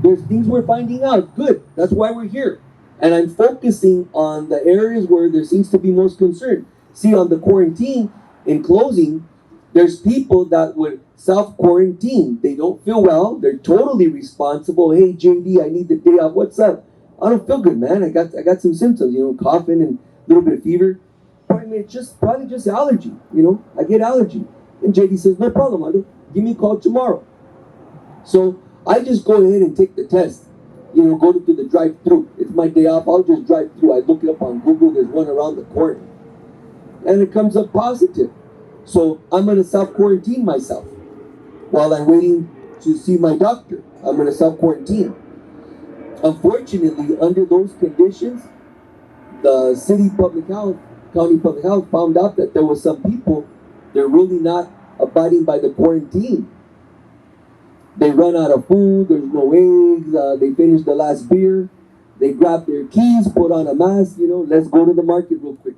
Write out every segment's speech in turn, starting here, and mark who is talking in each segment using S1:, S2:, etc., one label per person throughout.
S1: There's things we're finding out. Good. That's why we're here. And I'm focusing on the areas where there seems to be most concern. See, on the quarantine, in closing, there's people that would self-quarantine. They don't feel well. They're totally responsible. Hey, JD, I need the day off. What's up? I don't feel good, man. I got some symptoms, coughing and a little bit of fever. But I mean, it's probably just allergy, I get allergy. And JD says, no problem, Aldo. Give me a call tomorrow. So I just go ahead and take the test. Go to the drive-through. It's my day off. I'll just drive through. I look it up on Google. There's one around the corner. And it comes up positive. So I'm going to self-quarantine myself while I'm waiting to see my doctor. I'm going to self-quarantine. Unfortunately, under those conditions, the city public health, county public health found out that there were some people, they're really not abiding by the quarantine. They run out of food, there's no eggs, they finished the last beer, they grab their keys, put on a mask, let's go to the market real quick.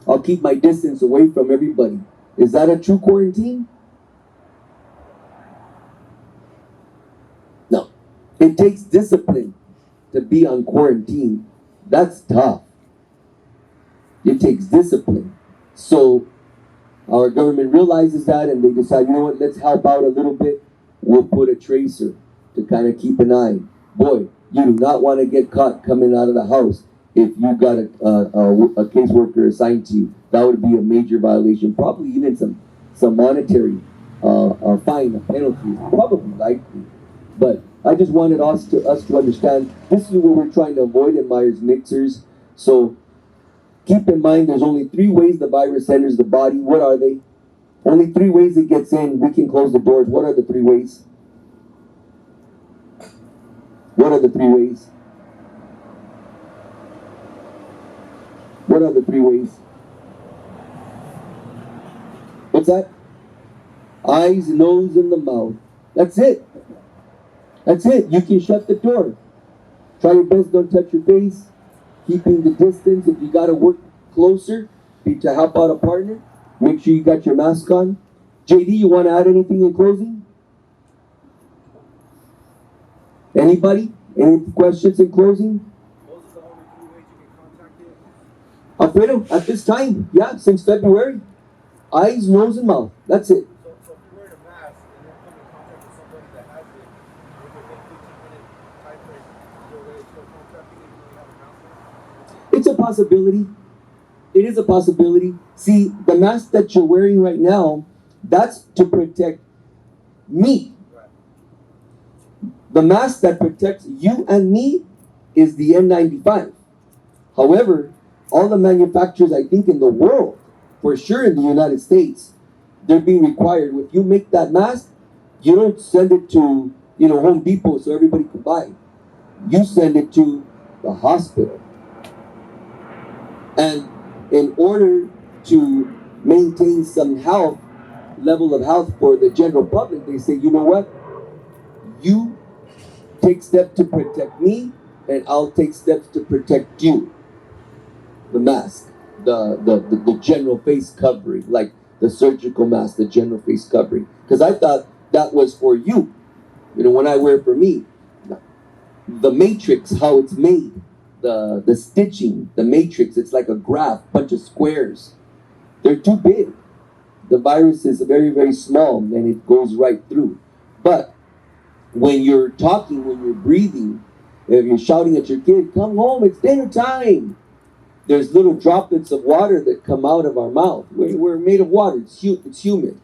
S1: I'll keep my distance away from everybody. Is that a true quarantine? No. It takes discipline to be on quarantine. That's tough. It takes discipline. So our government realizes that and they decide, let's help out a little bit. We'll put a tracer to kind of keep an eye. Boy, you do not want to get caught coming out of the house if you got a caseworker assigned to you. That would be a major violation, probably even some monetary fine, a penalty, probably likely. But I just wanted us to understand this is what we're trying to avoid in Myers-Mixers. So keep in mind there's only 3 ways the virus enters the body. What are they? Only 3 ways it gets in. We can close the doors. What are the 3 ways? What are the 3 ways? What are the 3 ways? What's that? Eyes, nose, and the mouth. That's it. That's it. You can shut the door. Try your best, don't touch your face. Keeping the distance. If you got to work closer to help out a partner, make sure you got your mask on. JD, you want to add anything in closing? Anybody? Any questions in closing?
S2: Those are the only 3 ways you can contact it.
S1: Alfredo, at this time, yeah, since February, eyes, nose, and mouth. That's it.
S2: So if you're wearing a mask and you're coming in contact with somebody that has it, within 15-minute time frame, you're already still contracting it, you have a mask on?
S1: It's a possibility. It is a possibility. See, the mask that you're wearing right now, that's to protect me.
S2: Right.
S1: The mask that protects you and me is the N95. However, all the manufacturers, I think, in the world, for sure in the United States, they're being required. If you make that mask, you don't send it to, Home Depot so everybody can buy. You send it to the hospital. And in order to maintain some level of health for the general public, they say, you know what? You take steps to protect me, and I'll take steps to protect you. The mask, the general face covering, like the surgical mask, the general face covering. Because I thought that was for you. When I wear it for me, the matrix, how it's made, the stitching, the matrix, it's like a graph, bunch of squares. They're too big. The virus is very, very small and it goes right through. But when you're talking, when you're breathing, if you're shouting at your kid, come home, it's dinner time. There's little droplets of water that come out of our mouth. We're made of water. It's humid.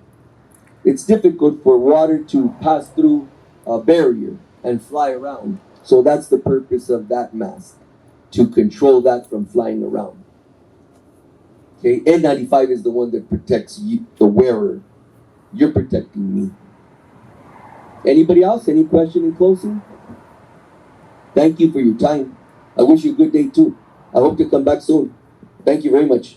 S1: It's difficult for water to pass through a barrier and fly around. So that's the purpose of that mask, to control that from flying around. Okay, N95 is the one that protects you, the wearer. You're protecting me. Anybody else? Any question in closing? Thank you for your time. I wish you a good day too. I hope to come back soon. Thank you very much.